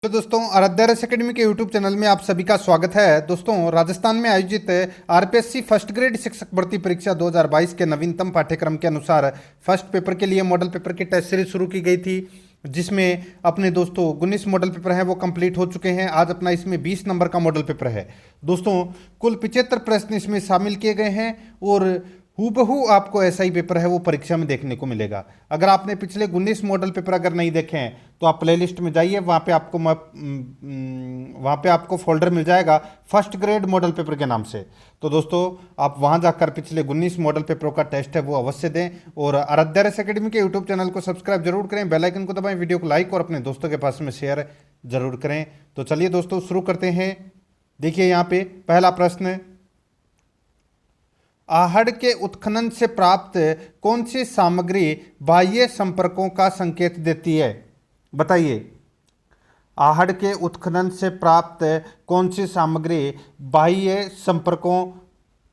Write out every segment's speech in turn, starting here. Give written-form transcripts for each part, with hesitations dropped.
तो दोस्तों आराध्या रस अकेडमी के यूट्यूब चैनल में आप सभी का स्वागत है। दोस्तों राजस्थान में आयोजित आरपीएससी फर्स्ट ग्रेड शिक्षक भर्ती परीक्षा 2022 के नवीनतम पाठ्यक्रम के अनुसार फर्स्ट पेपर के लिए मॉडल पेपर की टेस्ट सीरीज शुरू की गई थी, जिसमें अपने दोस्तों 19 मॉडल पेपर हैं वो कंप्लीट हो चुके हैं। आज अपना इसमें 20 नंबर का मॉडल पेपर है। दोस्तों कुल 75 प्रश्न इसमें शामिल किए गए हैं और हूबहू आपको ऐसा ही पेपर है वो परीक्षा में देखने को मिलेगा। अगर आपने पिछले 19 मॉडल पेपर अगर नहीं देखे हैं तो आप प्लेलिस्ट में जाइए, वहाँ पे आपको फोल्डर मिल जाएगा फर्स्ट ग्रेड मॉडल पेपर के नाम से। तो दोस्तों आप वहाँ जाकर पिछले 19 मॉडल पेपरों का टेस्ट है वो अवश्य दें और आराध्या रस अकेडमी के यूट्यूब चैनल को सब्सक्राइब जरूर करें, बेल आइकन को दबाएं, वीडियो को लाइक और अपने दोस्तों के पास में शेयर जरूर करें। तो चलिए दोस्तों शुरू करते हैं। देखिए यहाँ पे पहला प्रश्न, आहड़ के उत्खनन से प्राप्त कौन सी सामग्री बाह्य संपर्कों का संकेत देती है? बताइए, आहड़ के उत्खनन से प्राप्त कौन सी सामग्री बाह्य संपर्कों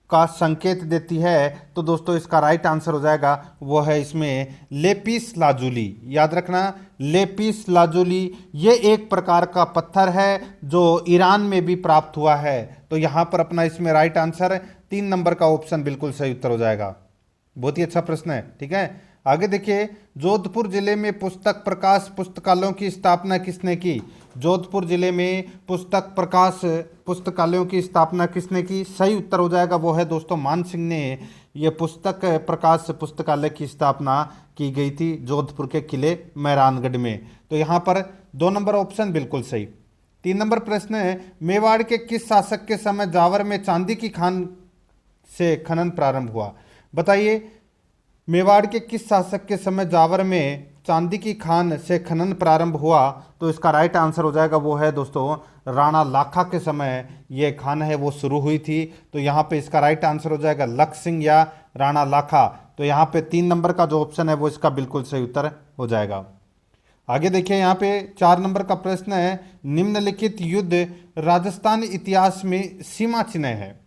का संकेत देती है? तो दोस्तों इसका राइट आंसर हो जाएगा वो है इसमें लेपिस लाजुली। याद रखना, लेपिस लाजुली ये एक प्रकार का पत्थर है जो ईरान में भी प्राप्त हुआ है। तो यहाँ पर अपना इसमें राइट आंसर 3 नंबर का ऑप्शन बिल्कुल सही उत्तर हो जाएगा। बहुत ही अच्छा प्रश्न है, ठीक है। आगे देखिए, जोधपुर जिले में पुस्तक प्रकाश पुस्तकालयों की स्थापना किसने की? जोधपुर जिले में पुस्तक प्रकाश पुस्तकालयों की स्थापना किसने की? सही उत्तर हो जाएगा वो है दोस्तों मान सिंह ने ये पुस्तक प्रकाश पुस्तकालय की स्थापना की गई थी जोधपुर के किले मैरानगढ़ में। तो यहाँ पर 2 नंबर ऑप्शन बिल्कुल सही। 3 नंबर प्रश्न है, मेवाड़ के किस शासक के समय जावर में चांदी की खान से खनन प्रारंभ हुआ? बताइए, मेवाड़ के किस शासक के समय जावर में चांदी की खान से खनन प्रारंभ हुआ? तो इसका राइट आंसर हो जाएगा वो है दोस्तों राणा लाखा के समय ये खान है वो शुरू हुई थी। तो यहाँ पे इसका राइट आंसर हो जाएगा लख सिंह या राणा लाखा। तो यहाँ पे 3 नंबर का जो ऑप्शन है वो इसका बिल्कुल सही उत्तर हो जाएगा। आगे देखिए, यहाँ पे 4 नंबर का प्रश्न है, निम्नलिखित युद्ध राजस्थान इतिहास में सीमा चिन्ह है।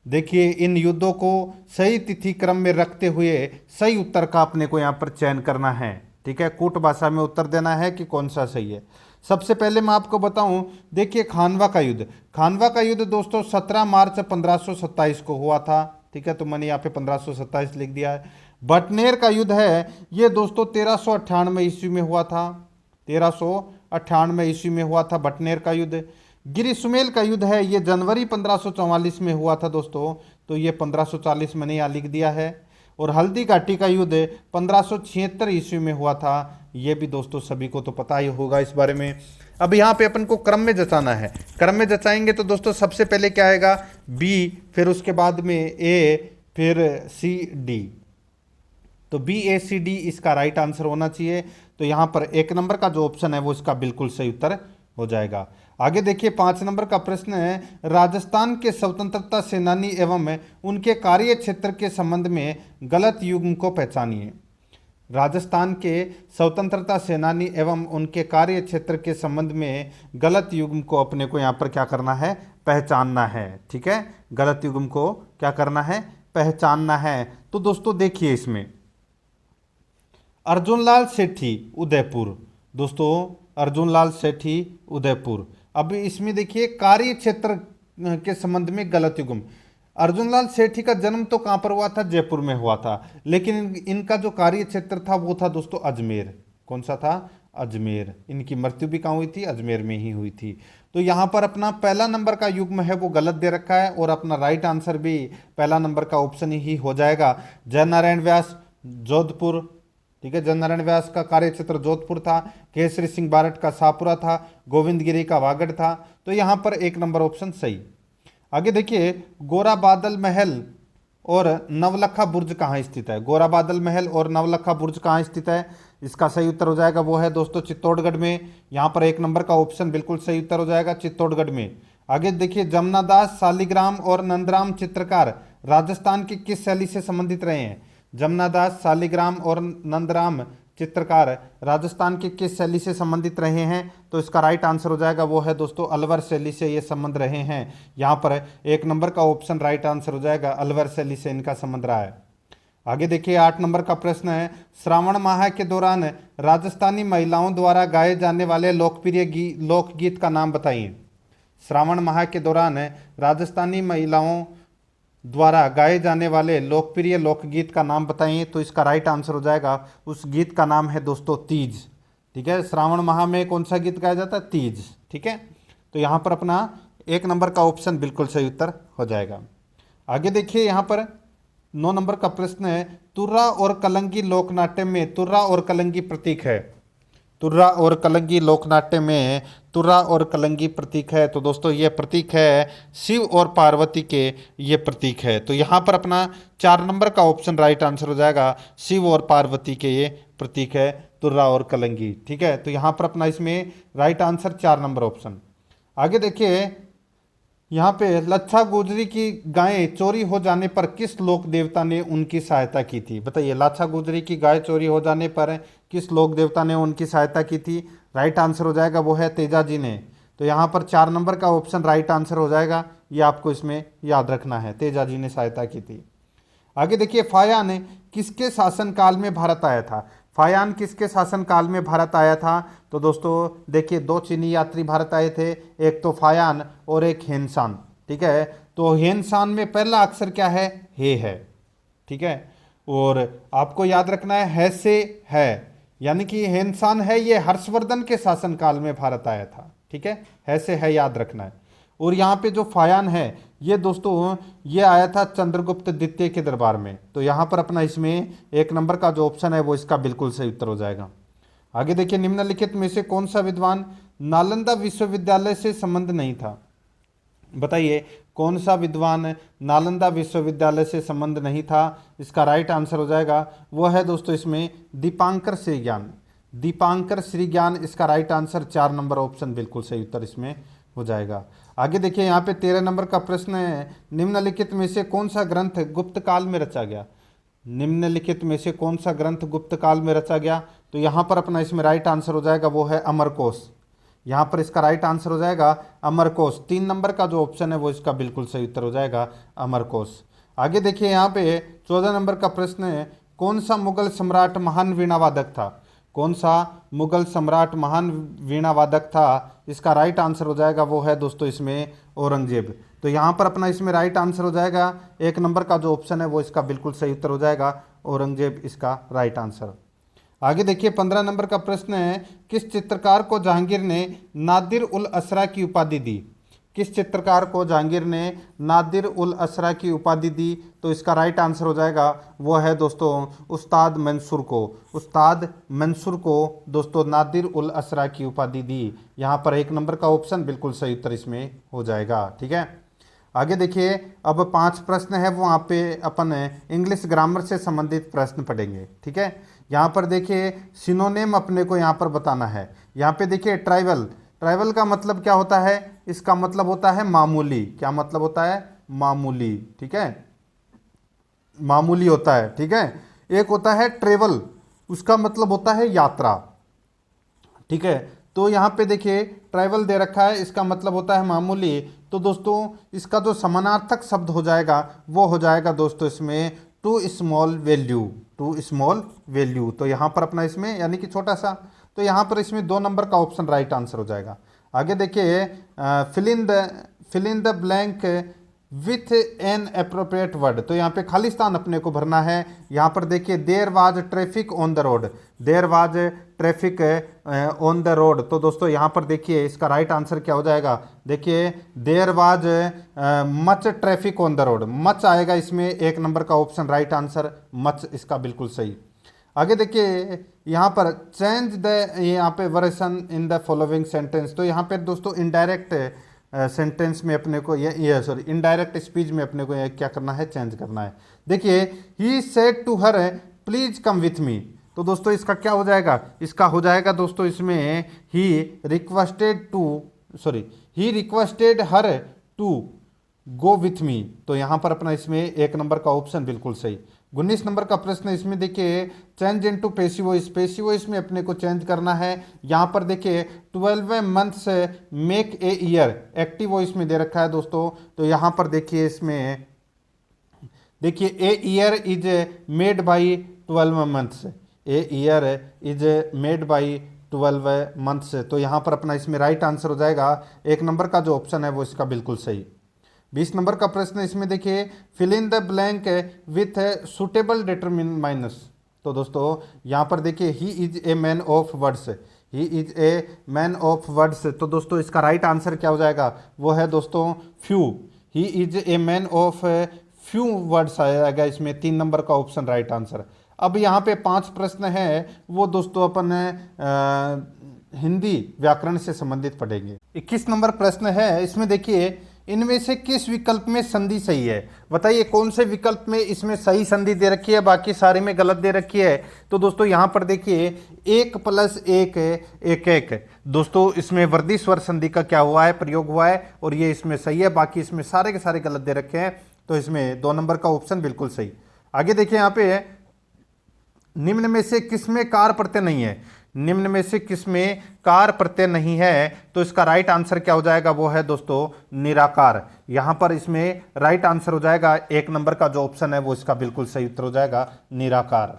देखिए, इन युद्धों को सही तिथि क्रम में रखते हुए सही उत्तर का अपने को यहाँ पर चयन करना है, ठीक है। कूट भाषा में उत्तर देना है कि कौन सा सही है। सबसे पहले मैं आपको बताऊं, देखिए खानवा का युद्ध। खानवा का युद्ध दोस्तों 17 मार्च 1527 को हुआ था, ठीक है। तो मैंने यहाँ पे 1527 लिख दिया है। बटनेर का युद्ध है ये दोस्तों 1398 ईस्वी में हुआ था। 1398 ईस्वी में हुआ था बटनेर का युद्ध। गिरिसुमेल का युद्ध है ये जनवरी 1544 में हुआ था दोस्तों। तो ये 1540 मैंने यहाँ लिख दिया है। और हल्दी घाटी का युद्ध 1576 ईस्वी में हुआ था। ये भी दोस्तों सभी को तो पता ही होगा इस बारे में। अब यहाँ पे अपन को क्रम में जचाना है। क्रम में जचाएंगे तो दोस्तों सबसे पहले क्या आएगा? बी, फिर उसके बाद में ए, फिर सी डी। तो बी ए सी डी इसका राइट आंसर होना चाहिए। तो यहाँ पर 1 नंबर का जो ऑप्शन है वो इसका बिल्कुल सही उत्तर हो जाएगा। आगे देखिए, 5 नंबर का प्रश्न है, राजस्थान के स्वतंत्रता सेनानी एवं उनके कार्य क्षेत्र के संबंध में गलत युग्म को पहचानिए। राजस्थान के स्वतंत्रता सेनानी एवं उनके कार्य क्षेत्र के संबंध में गलत युग्म को अपने को यहाँ पर क्या करना है? पहचानना है, ठीक है। गलत युग्म को क्या करना है? पहचानना है। तो दोस्तों देखिए, इसमें अर्जुनलाल सेठी उदयपुर, दोस्तों अर्जुनलाल सेठी उदयपुर। अब इसमें देखिए कार्य क्षेत्र के संबंध में गलत युग्म। अर्जुनलाल सेठी का जन्म तो कहाँ पर हुआ था? जयपुर में हुआ था, लेकिन इनका जो कार्य क्षेत्र था वो था दोस्तों अजमेर। कौन सा था? अजमेर। इनकी मृत्यु भी कहाँ हुई थी? अजमेर में ही हुई थी। तो यहाँ पर अपना पहला नंबर का युग्म है वो गलत दे रखा है और अपना राइट आंसर भी पहला नंबर का ऑप्शन ही हो जाएगा, जयनारायण व्यास जोधपुर, ठीक है। जयनारायण व्यास का कार्य क्षेत्र जोधपुर था। केसरी सिंह बारट का शाहपुरा था। गोविंद गिरी का वागड़ था। तो यहाँ पर 1 नंबर ऑप्शन सही। आगे देखिए, गोरा बादल महल और नवलखा बुर्ज कहाँ स्थित है? गोरा बादल महल और नवलखा बुर्ज कहाँ स्थित है? इसका सही उत्तर हो जाएगा वो है दोस्तों चित्तौड़गढ़ में। यहाँ पर 1 नंबर का ऑप्शन बिल्कुल सही उत्तर हो जाएगा, चित्तौड़गढ़ में। आगे देखिए, जमनादास शालिग्राम और नंदराम चित्रकार राजस्थान की किस शैली से संबंधित रहे हैं? जमनादास शालिग्राम और नंदराम चित्रकार राजस्थान के किस शैली से संबंधित रहे हैं? तो इसका राइट आंसर हो जाएगा वो है दोस्तों अलवर शैली से ये संबंध रहे हैं। यहाँ पर 1 नंबर का ऑप्शन राइट आंसर हो जाएगा, अलवर शैली से इनका संबंध रहा है। आगे देखिए 8 नंबर का प्रश्न है, श्रावण माह के दौरान राजस्थानी महिलाओं द्वारा गाए जाने वाले लोकप्रिय लोकगीत का नाम बताइए। श्रावण माह के दौरान राजस्थानी महिलाओं द्वारा गाए जाने वाले लोकप्रिय लोकगीत का नाम बताइए। तो इसका राइट आंसर हो जाएगा, उस गीत का नाम है दोस्तों तीज। ठीक है, श्रावण माह में कौन सा गीत गाया जाता है? तीज। ठीक है, तो यहाँ पर अपना 1 नंबर का ऑप्शन बिल्कुल सही उत्तर हो जाएगा। आगे देखिए यहाँ पर 9 नंबर का प्रश्न है, तुर्रा और कलंगी लोकनाट्य में तुर्रा और कलंगी प्रतीक है। तुर्रा और कलंगी लोकनाट्य में तुर्रा और कलंगी प्रतीक है। तो दोस्तों ये प्रतीक है शिव और पार्वती के, ये प्रतीक है। तो यहाँ पर अपना 4 नंबर का ऑप्शन राइट आंसर हो जाएगा, शिव और पार्वती के ये प्रतीक है तुर्रा और कलंगी। ठीक है, तो यहाँ पर अपना इसमें राइट आंसर 4 नंबर ऑप्शन। आगे देखिए यहाँ पे लच्छा गुजरी की गायें चोरी हो जाने पर किस लोक देवता ने उनकी सहायता की थी? बताइए, लाछा गुजरी की गाय चोरी हो जाने पर किस लोक देवता ने उनकी सहायता की थी? राइट आंसर हो जाएगा वो है तेजा जी ने। तो यहाँ पर 4 नंबर का ऑप्शन राइट आंसर हो जाएगा, ये आपको इसमें याद रखना है, तेजा जी ने सहायता की थी। आगे देखिए फायान किसके शासनकाल में भारत आया था? फायान किसके शासनकाल में भारत आया था? तो दोस्तों देखिए 2 चीनी यात्री भारत आए थे, एक तो फायान और एक हेनसान। ठीक है, तो हेनसान में पहला अक्षर क्या है? हे है। ठीक है, और आपको याद रखना है से है, यानी कि हेनसान है ये हर्षवर्धन के शासनकाल में भारत आया था। ठीक है से है याद रखना है। और यहाँ पे जो फायान है ये दोस्तों ये आया था चंद्रगुप्त द्वितीय के दरबार में। तो यहाँ पर अपना इसमें 1 नंबर का जो ऑप्शन है वो इसका बिल्कुल सही उत्तर हो जाएगा। आगे देखिए निम्नलिखित में से कौन सा विद्वान नालंदा विश्वविद्यालय से संबंध नहीं था? बताइए कौन सा विद्वान नालंदा विश्वविद्यालय से संबंध नहीं था? इसका राइट आंसर हो जाएगा वो है दोस्तों इसमें दीपांकर श्रीज्ञान। दीपांकर श्रीज्ञान इसका राइट आंसर 4 नंबर ऑप्शन बिल्कुल सही उत्तर इसमें हो जाएगा। आगे देखिए यहाँ पे 13 नंबर का प्रश्न है, निम्नलिखित में से कौन सा ग्रंथ गुप्त काल में रचा गया? निम्नलिखित में से कौन सा ग्रंथ गुप्त काल में रचा गया? तो यहाँ पर अपना इसमें राइट आंसर हो जाएगा वो है अमरकोश। यहाँ पर इसका राइट आंसर हो जाएगा अमरकोश। 3 नंबर का जो ऑप्शन है वो इसका बिल्कुल सही उत्तर हो जाएगा अमरकोश। आगे देखिए यहाँ पे 14 नंबर का प्रश्न है, कौन सा मुगल सम्राट महान वीणा वादक था? कौन सा मुगल सम्राट महान वीणा वादक था? इसका राइट आंसर हो जाएगा वो है दोस्तों इसमें औरंगजेब। तो यहाँ पर अपना इसमें राइट आंसर हो जाएगा 1 नंबर का जो ऑप्शन है वो इसका बिल्कुल सही उत्तर हो जाएगा औरंगजेब, इसका राइट आंसर। आगे देखिए 15 नंबर का प्रश्न है, किस चित्रकार को जहांगीर ने नादिर उल असरा की उपाधि दी? किस चित्रकार को जहांगीर ने नादिर उल असरा की उपाधि दी? तो इसका राइट आंसर हो जाएगा वो है दोस्तों उस्ताद मंसूर को। उस्ताद मंसूर को दोस्तों नादिर उल असरा की उपाधि दी। यहाँ पर 1 नंबर का ऑप्शन बिल्कुल सही उत्तर इसमें हो जाएगा। ठीक है, आगे देखिए अब 5 प्रश्न है वो यहाँ पे अपन इंग्लिश ग्रामर से संबंधित प्रश्न पढ़ेंगे। ठीक है, यहाँ पर देखिए सिनोनिम अपने को यहाँ पर बताना है। यहाँ पे देखिए ट्राइवल, ट्राइवल का मतलब क्या होता है? इसका मतलब होता है मामूली। क्या मतलब होता है? मामूली। ठीक है, मामूली होता है। ठीक है, एक होता है ट्रेवल, उसका मतलब होता है यात्रा। ठीक है, तो यहाँ पे देखिए ट्रैवल दे रखा है, इसका मतलब होता है मामूली। तो दोस्तों इसका जो समानार्थक शब्द हो जाएगा वो हो जाएगा दोस्तों इसमें too small value. Too small value, तो यहाँ पर अपना इसमें यानी कि छोटा सा, तो यहाँ पर इसमें 2 नंबर का ऑप्शन राइट आंसर हो जाएगा। आगे देखिए fill in the blank with an appropriate word, तो यहाँ पे खालिस्तान अपने को भरना है। यहाँ पर देखिए there was traffic on the road, there was traffic on the road. तो दोस्तों यहाँ पर देखिए इसका राइट आंसर क्या हो जाएगा? देखिए there was much traffic on the road, much आएगा इसमें 1 नंबर का ऑप्शन राइट आंसर मच, इसका बिल्कुल सही। आगे देखिए यहाँ पर चेंज द, यहाँ पे version in the following sentence, तो यहाँ पे दोस्तों इनडायरेक्ट सेंटेंस में अपने को ये सॉरी इनडायरेक्ट स्पीच में अपने को क्या करना है? चेंज करना है। देखिए he said to her please come with me, तो दोस्तों इसका क्या हो जाएगा? इसका हो जाएगा दोस्तों इसमें he requested her to go with me. तो यहाँ पर अपना इसमें 1 नंबर का ऑप्शन बिल्कुल सही। 19 नंबर का प्रश्न इसमें देखिए change into passive voice, passive voice में अपने को चेंज करना है। यहाँ पर देखिए 12 months make a year, active voice में दे रखा है दोस्तों। तो यहाँ पर देखिए इसमें देखिए a year is made by 12 months, a year is made by 12 months, तो यहाँ पर अपना इसमें राइट आंसर हो जाएगा 1 नंबर का जो ऑप्शन है वो इसका बिल्कुल सही। 20 नंबर का प्रश्न इसमें देखिए fill in the blank with suitable determiners. तो दोस्तों यहाँ पर देखिए he is a man of words, he is a man of words, तो दोस्तों इसका राइट आंसर क्या हो जाएगा, वो है दोस्तों few, he is a man of few words आएगा इसमें 3 नंबर का ऑप्शन राइट आंसर। अब यहाँ पे 5 प्रश्न है वो दोस्तों अपन हिंदी व्याकरण से संबंधित पढ़ेंगे। 21 नंबर प्रश्न है इसमें देखिए इनमें से किस विकल्प में संधि सही है, बताइए कौन से विकल्प में इसमें सही संधि दे रखी है, बाकी सारे में गलत दे रखी है। तो दोस्तों यहाँ पर देखिए 1 + 1 1 1, दोस्तों इसमें वर्धी स्वर संधि का क्या हुआ है, प्रयोग हुआ है, और ये इसमें सही है, बाकी इसमें सारे के सारे गलत दे रखे हैं, तो इसमें 2 नंबर का ऑप्शन बिल्कुल सही। आगे देखिए यहाँ पे निम्न में से किसमें कार प्रत्यय नहीं है, निम्न में से किसमें कार प्रत्यय नहीं है, तो इसका राइट आंसर क्या हो जाएगा, वो है दोस्तों निराकार। यहां पर इसमें राइट आंसर हो जाएगा 1 नंबर का जो ऑप्शन है वो इसका बिल्कुल सही उत्तर हो जाएगा निराकार।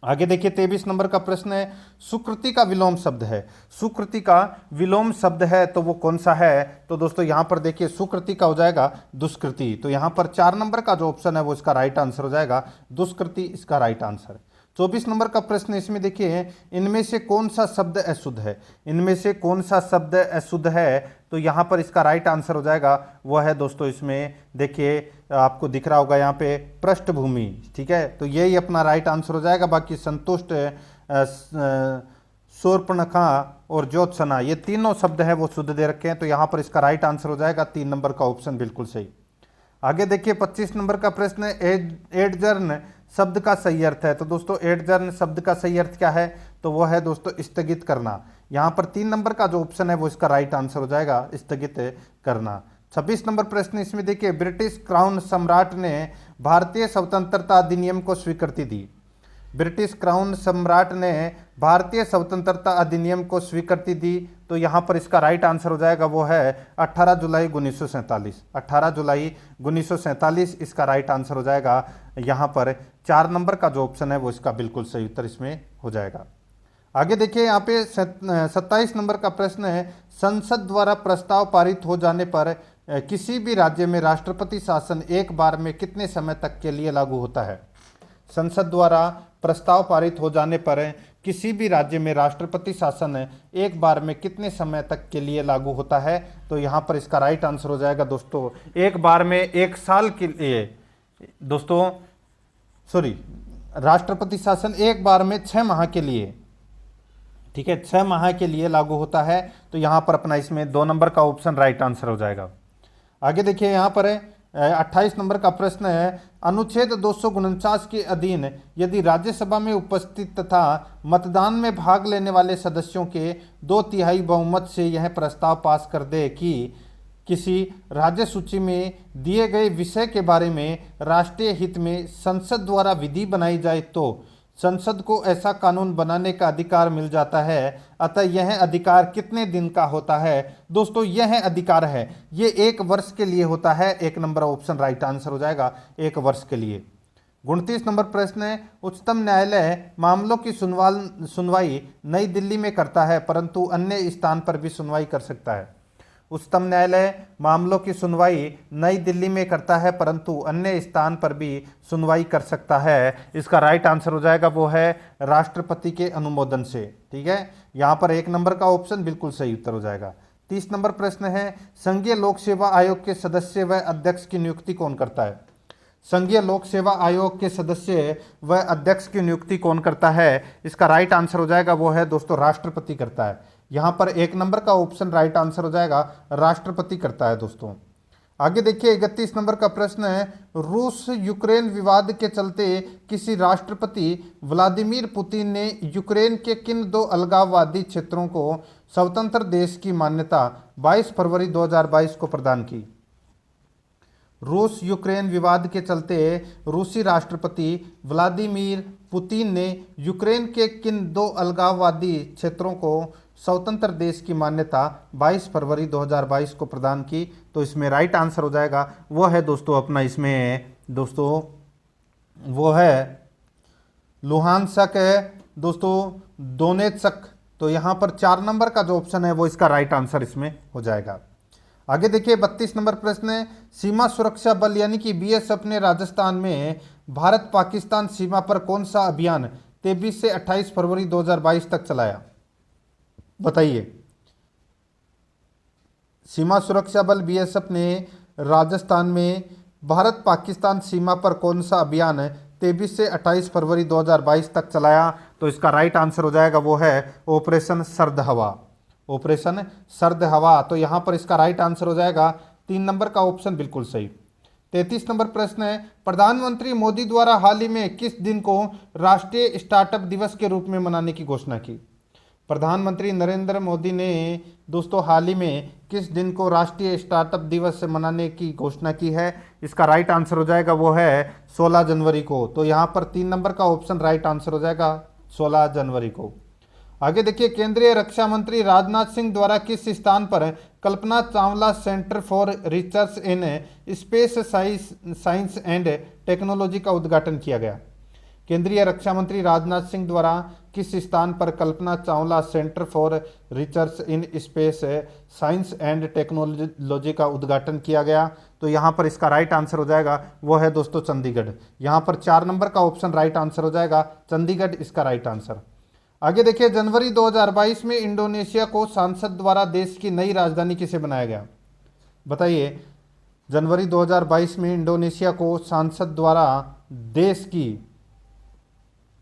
आगे देखिए 23 नंबर का प्रश्न है सुकृति का विलोम शब्द है, सुकृति का विलोम शब्द है तो वो कौन सा है, तो दोस्तों यहां पर देखिए सुकृति का हो जाएगा दुष्कृति, तो यहां पर 4 नंबर का जो ऑप्शन है वो इसका राइट आंसर हो जाएगा दुष्कृति, इसका राइट आंसर। 24 नंबर का प्रश्न इसमें देखिए इनमें से कौन सा शब्द अशुद्ध है, इनमें से कौन सा शब्द अशुद्ध है, तो यहाँ पर इसका राइट आंसर हो जाएगा वो है दोस्तों इसमें देखिए आपको दिख रहा होगा यहाँ पे पृष्ठभूमि, ठीक है, तो यही अपना राइट आंसर हो जाएगा। बाकी संतुष्ट, शूर्पणखा और ज्योत्सना ये तीनों शब्द हैं वो शुद्ध दे रखे हैं, तो यहाँ पर इसका राइट आंसर हो जाएगा 3 नंबर का ऑप्शन बिल्कुल सही। आगे देखिए 25 नंबर का प्रश्न एडजर्न शब्द का सही अर्थ है, तो दोस्तों एडजर्न शब्द का सही अर्थ क्या है, तो वो है दोस्तों स्थगित करना। यहाँ पर 3 नंबर का जो ऑप्शन है वो इसका राइट आंसर हो जाएगा स्थगित करना। 26 नंबर प्रश्न इसमें देखिए ब्रिटिश क्राउन सम्राट ने भारतीय स्वतंत्रता अधिनियम को स्वीकृति दी, ब्रिटिश क्राउन सम्राट ने भारतीय स्वतंत्रता अधिनियम को स्वीकृति दी, तो यहाँ पर इसका राइट आंसर हो जाएगा वो है 18 जुलाई 1947, 18 जुलाई 1947 इसका राइट आंसर हो जाएगा। यहाँ पर 4 नंबर का जो ऑप्शन है वो इसका बिल्कुल सही उत्तर इसमें हो जाएगा। आगे देखिए यहाँ पे 27 नंबर का प्रश्न है संसद द्वारा प्रस्ताव पारित हो जाने पर किसी भी राज्य में राष्ट्रपति शासन एक बार में कितने समय तक के लिए लागू होता है, संसद द्वारा प्रस्ताव पारित हो जाने पर किसी भी राज्य में राष्ट्रपति शासन एक बार में कितने समय तक के लिए लागू होता है, तो यहाँ पर इसका राइट आंसर हो जाएगा दोस्तों एक बार में 1 साल के लिए, दोस्तों सॉरी राष्ट्रपति शासन एक बार में 6 माह के लिए, ठीक है 6 माह के लिए लागू होता है, तो यहाँ पर अपना इसमें 2 नंबर का ऑप्शन राइट आंसर हो जाएगा। आगे देखिए यहाँ पर 28 नंबर का प्रश्न है अनुच्छेद 249 के अधीन यदि राज्यसभा में उपस्थित तथा मतदान में भाग लेने वाले सदस्यों के 2/3 बहुमत से यह प्रस्ताव पास कर दे कि किसी राज्य सूची में दिए गए विषय के बारे में राष्ट्रीय हित में संसद द्वारा विधि बनाई जाए तो संसद को ऐसा कानून बनाने का अधिकार मिल जाता है, अतः यह अधिकार कितने दिन का होता है, दोस्तों यह अधिकार है ये 1 वर्ष के लिए होता है, 1 नंबर ऑप्शन राइट आंसर हो जाएगा 1 वर्ष के लिए। 29 नंबर प्रश्न है उच्चतम न्यायालय मामलों की सुनवाई नई दिल्ली में करता है परंतु अन्य स्थान पर भी सुनवाई कर सकता है, उच्चतम न्यायालय मामलों की सुनवाई नई दिल्ली में करता है परंतु अन्य स्थान पर भी सुनवाई कर सकता है, इसका राइट आंसर हो जाएगा वो है राष्ट्रपति के अनुमोदन से, ठीक है, यहाँ पर 1 नंबर का ऑप्शन बिल्कुल सही उत्तर हो जाएगा। 30 नंबर प्रश्न है संघीय लोक सेवा आयोग के सदस्य व अध्यक्ष की नियुक्ति कौन करता है, संघीय लोक सेवा आयोग के सदस्य व अध्यक्ष की नियुक्ति कौन करता है, इसका राइट आंसर हो जाएगा वो है दोस्तों राष्ट्रपति करता है, यहाँ पर 1 नंबर का ऑप्शन राइट आंसर हो जाएगा राष्ट्रपति करता है दोस्तों। आगे देखिए 31 नंबर का प्रश्न है रूस यूक्रेन विवाद के चलते किसी राष्ट्रपति व्लादिमीर पुतिन ने यूक्रेन के किन 2 अलगाववादी क्षेत्रों को स्वतंत्र देश की मान्यता 22 फरवरी 2022 को प्रदान की, रूस यूक्रेन विवाद के चलते रूसी राष्ट्रपति व्लादिमीर पुतिन ने यूक्रेन के किन 2 अलगाववादी क्षेत्रों को स्वतंत्र देश की मान्यता 22 फरवरी 2022 को प्रदान की, तो इसमें राइट आंसर हो जाएगा वो है दोस्तों अपना इसमें दोस्तों वो है लुहानस्क है दोस्तों, दोनेत्स्क। तो यहाँ पर 4 नंबर का जो ऑप्शन है वो इसका राइट आंसर इसमें हो जाएगा। आगे देखिए 32 नंबर प्रश्न है, सीमा सुरक्षा बल यानी कि बीएसएफ ने राजस्थान में भारत पाकिस्तान सीमा पर कौन सा अभियान 23 से 28 फरवरी 2022 तक चलाया? बताइए। सीमा सुरक्षा बल बीएसएफ ने राजस्थान में भारत पाकिस्तान सीमा पर कौन सा अभियान 23 से 28 फरवरी 2022 तक चलाया? तो इसका राइट आंसर हो जाएगा वो है ऑपरेशन सर्द हवा। ऑपरेशन सर्द हवा। तो यहां पर इसका राइट आंसर हो जाएगा 3 नंबर का ऑप्शन बिल्कुल सही। 33 नंबर प्रश्न है, प्रधानमंत्री मोदी द्वारा हाल ही में किस दिन को राष्ट्रीय स्टार्टअप दिवस के रूप में मनाने की घोषणा की? प्रधानमंत्री नरेंद्र मोदी ने दोस्तों हाल ही में किस दिन को राष्ट्रीय स्टार्टअप दिवस मनाने की घोषणा की है? इसका राइट आंसर हो जाएगा वो है 16 जनवरी को। तो यहाँ पर 3 नंबर का ऑप्शन राइट आंसर हो जाएगा 16 जनवरी को। आगे देखिए, केंद्रीय रक्षा मंत्री राजनाथ सिंह द्वारा किस स्थान पर Kalpana Chawla centre for research in space science and technology का उद्घाटन किया गया? केंद्रीय रक्षा मंत्री राजनाथ सिंह द्वारा किस स्थान पर Kalpana Chawla centre for research in space science and technology का उद्घाटन किया गया? तो यहाँ पर इसका राइट आंसर हो जाएगा वो है दोस्तों चंडीगढ़। यहाँ पर 4 नंबर का ऑप्शन राइट आंसर हो जाएगा चंडीगढ़, इसका राइट आंसर। आगे देखिए, जनवरी 2022 में इंडोनेशिया को सांसद द्वारा देश की नई राजधानी किसे बनाया गया? बताइए। जनवरी 2022 में इंडोनेशिया को सांसद द्वारा देश की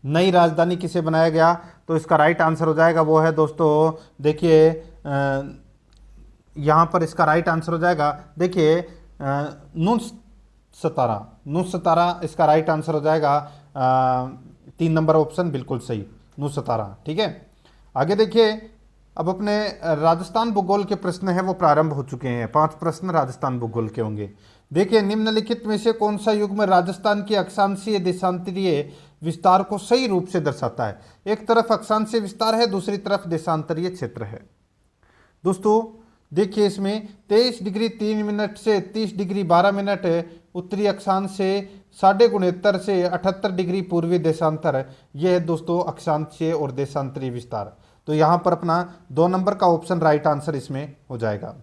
नई राजधानी किसे बनाया गया? तो इसका राइट आंसर हो जाएगा वो है दोस्तों, देखिए यहाँ पर इसका राइट आंसर हो जाएगा, देखिए नुसतारा इसका राइट आंसर हो जाएगा 3 नंबर ऑप्शन बिल्कुल सही, नुसतारा। ठीक है। आगे देखिए, अब अपने राजस्थान भूगोल के प्रश्न है वो प्रारंभ हो चुके हैं। 5 प्रश्न राजस्थान भूगोल के होंगे। देखिए, निम्नलिखित में से कौन सा युग्म राजस्थान के अक्षांशीय देशांतरीय विस्तार को सही रूप से दर्शाता है? एक तरफ अक्षांशीय विस्तार है, दूसरी तरफ देशांतरीय क्षेत्र है। दोस्तों देखिए, इसमें 23 डिग्री 3 मिनट से 30 डिग्री 12 मिनट उत्तरी अक्षांश से 69.5 से 78 डिग्री पूर्वी देशांतर, यह है दोस्तों अक्षांशीय और देशांतरीय विस्तार। तो यहाँ पर अपना 2 नंबर का ऑप्शन राइट आंसर इसमें हो जाएगा।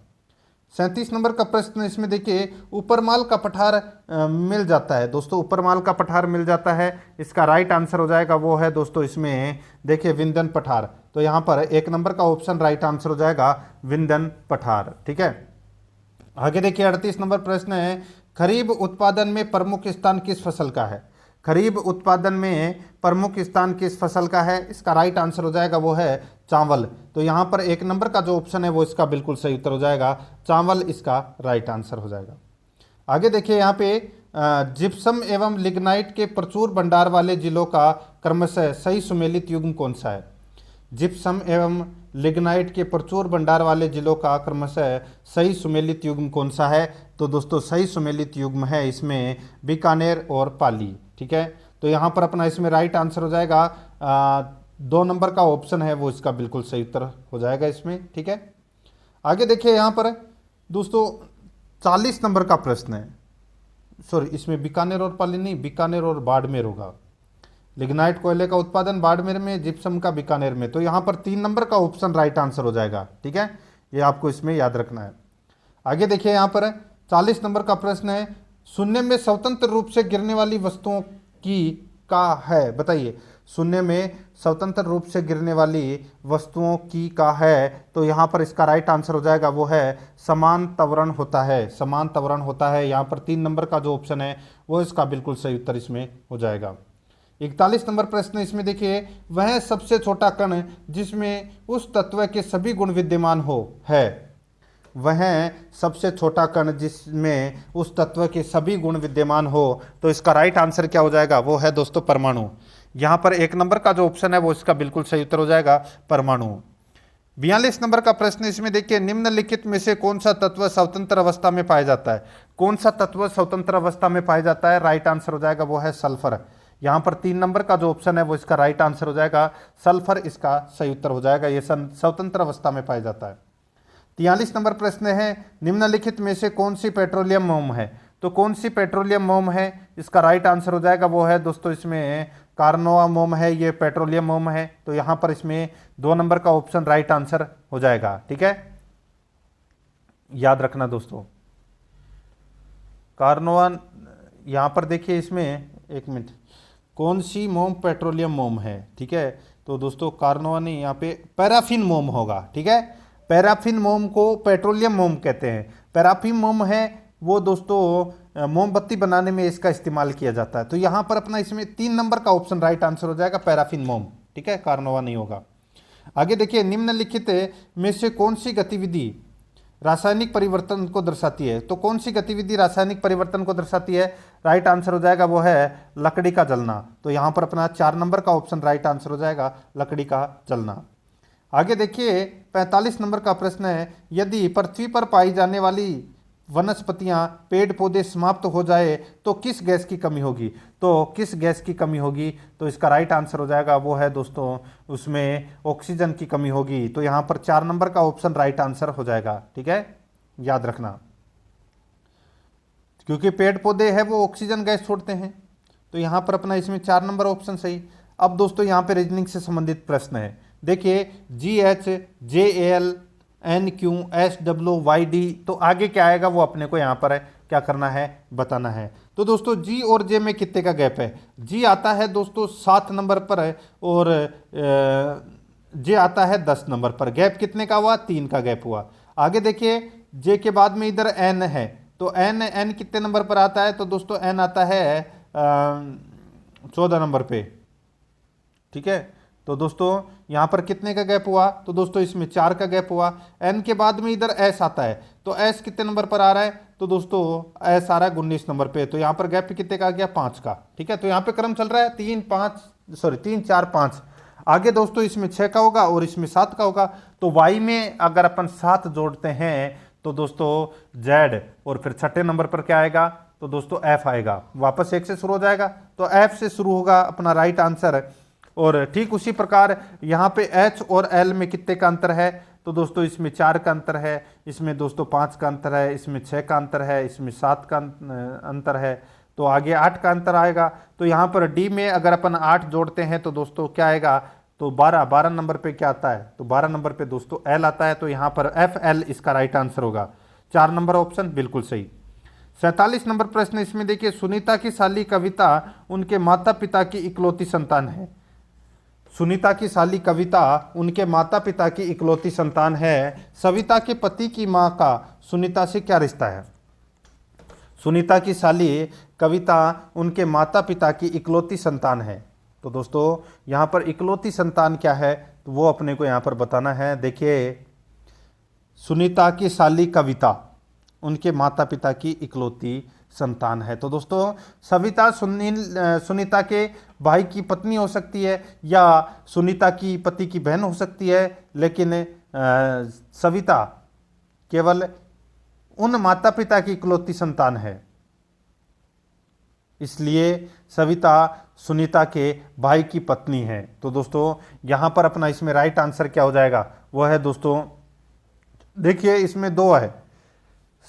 37 नंबर का प्रश्न इसमें देखिए, उपरमाल का पठार मिल जाता है। दोस्तों उपरमाल का पठार मिल जाता है, इसका राइट आंसर हो जाएगा वो है दोस्तों इसमें देखिए विंध्यन पठार। तो यहाँ पर 1 नंबर का ऑप्शन राइट आंसर हो जाएगा विंध्यन पठार। ठीक है। आगे देखिए 38 नंबर प्रश्न है, खरीफ उत्पादन में प्रमुख स्थान किस फसल का है? खरीफ उत्पादन में प्रमुख स्थान किस फसल का है? इसका राइट आंसर हो जाएगा वो है चावल। तो यहाँ पर 1 नंबर का जो ऑप्शन है वो इसका बिल्कुल सही उत्तर हो जाएगा चावल, इसका राइट आंसर हो जाएगा। आगे देखिए, यहाँ पे जिप्सम एवं लिग्नाइट के प्रचुर भंडार वाले जिलों का क्रमशः सही सुमेलित युग्म कौन सा है? जिप्सम एवं लिग्नाइट के प्रचुर भंडार वाले जिलों का क्रमशः सही सुमेलित युग्म कौन सा है? तो दोस्तों सही सुमेलित युग्म है इसमें बीकानेर और पाली। ठीक है। तो यहाँ पर अपना इसमें राइट आंसर हो जाएगा 2 नंबर का ऑप्शन है वो इसका बिल्कुल सही उत्तर हो जाएगा इसमें। ठीक है। आगे देखिए, यहाँ पर दोस्तों 40 नंबर का प्रश्न है, सॉरी इसमें बीकानेर और पाली नहीं, बीकानेर और बाड़मेर होगा। लिग्नाइट कोयले का उत्पादन बाड़मेर में, जिप्सम का बीकानेर में। तो यहाँ पर 3 नंबर का ऑप्शन राइट आंसर हो जाएगा। ठीक है, ये आपको इसमें याद रखना है। आगे देखिए, यहाँ पर 40 नंबर का प्रश्न है, शून्य में स्वतंत्र रूप से गिरने वाली वस्तुओं की का है? बताइए। शून्य में स्वतंत्र रूप से गिरने वाली वस्तुओं की का है? तो यहाँ पर इसका राइट आंसर हो जाएगा वो है समान त्वरण होता है, समान त्वरण होता है। यहाँ पर 3 नंबर का जो ऑप्शन है वो इसका बिल्कुल सही उत्तर इसमें हो जाएगा। 41 नंबर प्रश्न इसमें देखिए, वह सबसे छोटा कण जिसमें उस तत्व के सभी गुण विद्यमान हो है? वह सबसे छोटा कण जिसमें उस तत्व के सभी गुण विद्यमान हो। तो इसका राइट आंसर क्या हो जाएगा? वो है दोस्तों परमाणु। यहाँ पर 1 नंबर का जो ऑप्शन है वो इसका बिल्कुल सही उत्तर हो जाएगा परमाणु। 42 नंबर का प्रश्न इसमें देखिए, निम्नलिखित में से कौन सा तत्व स्वतंत्र अवस्था में पाया जाता है? कौन सा तत्व स्वतंत्र अवस्था में पाया जाता है? राइट आंसर हो जाएगा वो है सल्फर। यहाँ पर 3 नंबर का जो ऑप्शन है वो इसका राइट आंसर हो जाएगा सल्फर, इसका सही उत्तर हो जाएगा। ये स्वतंत्र अवस्था में पाया जाता है। 43 नंबर प्रश्न है, निम्नलिखित में से कौन सी पेट्रोलियम मोम है? तो कौन सी पेट्रोलियम मोम है? इसका राइट आंसर हो जाएगा वो है दोस्तों इसमें कार्नोवा मोम है, ये पेट्रोलियम मोम है। तो यहां पर इसमें 2 नंबर का ऑप्शन राइट आंसर हो जाएगा। ठीक है, याद रखना दोस्तों। कार्नोवा, यहां पर देखिए इसमें, एक मिनट, कौन सी मोम पेट्रोलियम मोम है? ठीक है, तो दोस्तों कार्नोवा नहीं, यहाँ पे पैराफिन मोम होगा। ठीक है, पैराफिन मोम को पेट्रोलियम मोम कहते हैं। पैराफिन मोम है वो दोस्तों मोमबत्ती बनाने में इसका इस्तेमाल किया जाता है। तो यहाँ पर अपना इसमें 3 नंबर का ऑप्शन राइट आंसर हो जाएगा पैराफिन मोम। ठीक है, कार्नोवा नहीं होगा। आगे देखिए, निम्नलिखित में से कौन सी गतिविधि रासायनिक परिवर्तन को दर्शाती है? तो कौन सी गतिविधि रासायनिक परिवर्तन को दर्शाती है? राइट आंसर हो जाएगा वो है लकड़ी का जलना। तो यहाँ पर अपना 4 नंबर का ऑप्शन राइट आंसर हो जाएगा लकड़ी का जलना। आगे देखिए 45 नंबर का प्रश्न है, यदि पृथ्वी पर पाई जाने वाली वनस्पतियां, पेड़ पौधे समाप्त हो जाए तो किस गैस की कमी होगी? तो किस गैस की कमी होगी? तो इसका राइट आंसर हो जाएगा वो है दोस्तों उसमें ऑक्सीजन की कमी होगी। तो यहाँ पर 4 नंबर का ऑप्शन राइट आंसर हो जाएगा। ठीक है, याद रखना, क्योंकि पेड़ पौधे हैं वो ऑक्सीजन गैस छोड़ते हैं। तो यहाँ पर अपना इसमें 4 नंबर ऑप्शन सही। अब दोस्तों यहाँ पे रीजनिंग से संबंधित प्रश्न है। देखिए GHJLNQSWYD, तो आगे क्या आएगा वो अपने को यहाँ पर है क्या करना है, बताना है। तो दोस्तों जी और जे में कितने का गैप है? जी आता है दोस्तों 7 नंबर पर है और जे आता है 10 नंबर पर। गैप कितने का हुआ? 3 का गैप हुआ। आगे देखिए जे के बाद में इधर एन है, तो एन कितने नंबर पर आता है? तो दोस्तों एन आता है 14 नंबर पे। ठीक है, तो दोस्तों यहाँ पर कितने का गैप हुआ? तो दोस्तों इसमें 4 का गैप हुआ। एन के बाद में इधर एस आता है, तो एस कितने नंबर पर आ रहा है? तो दोस्तों एस आ रहा है 19 नंबर पे। तो यहाँ पर गैप कितने का आ गया? 5 का। ठीक है, तो यहाँ पे क्रम चल रहा है 3 4 5। आगे दोस्तों इसमें 6 का होगा और इसमें 7 का होगा। तो वाई में अगर अपन 7 जोड़ते हैं तो दोस्तों जेड, और फिर 6ठे नंबर पर क्या आएगा? तो दोस्तों एफ आएगा। वापस 1 से शुरू हो जाएगा, तो एफ से शुरू होगा अपना राइट आंसर। और ठीक उसी प्रकार यहाँ पे एच और एल में कितने का अंतर है? तो दोस्तों इसमें 4 का अंतर है, इसमें दोस्तों 5 का अंतर है, इसमें 6 का अंतर है, इसमें 7 का अंतर है, तो आगे 8 का अंतर आएगा। तो यहाँ पर डी में अगर अपन 8 जोड़ते हैं तो दोस्तों क्या आएगा? तो 12 नंबर पे क्या आता है? तो 12 नंबर पे दोस्तों एल आता है। तो यहाँ पर एफ एल इसका राइट आंसर होगा। 4 नंबर ऑप्शन बिल्कुल सही। 47 नंबर प्रश्न इसमें देखिए, सुनीता की साली कविता उनके माता पिता की इकलौती संतान है। सुनीता की साली कविता उनके माता पिता की इकलौती संतान है। सविता के पति की मां का सुनीता से क्या रिश्ता है? सुनीता की साली कविता उनके माता पिता की इकलौती संतान है। तो दोस्तों यहाँ पर इकलौती संतान क्या है तो वो अपने को यहाँ पर बताना है। देखिए सुनीता की साली कविता उनके माता पिता की इकलौती संतान है। तो दोस्तों सविता सुनीता के भाई की पत्नी हो सकती है या सुनीता की पति की बहन हो सकती है, लेकिन सविता केवल उन माता पिता की इकलौती संतान है, इसलिए सविता सुनीता के भाई की पत्नी है। तो दोस्तों यहाँ पर अपना इसमें राइट आंसर क्या हो जाएगा? वो है दोस्तों, देखिए इसमें 2 है,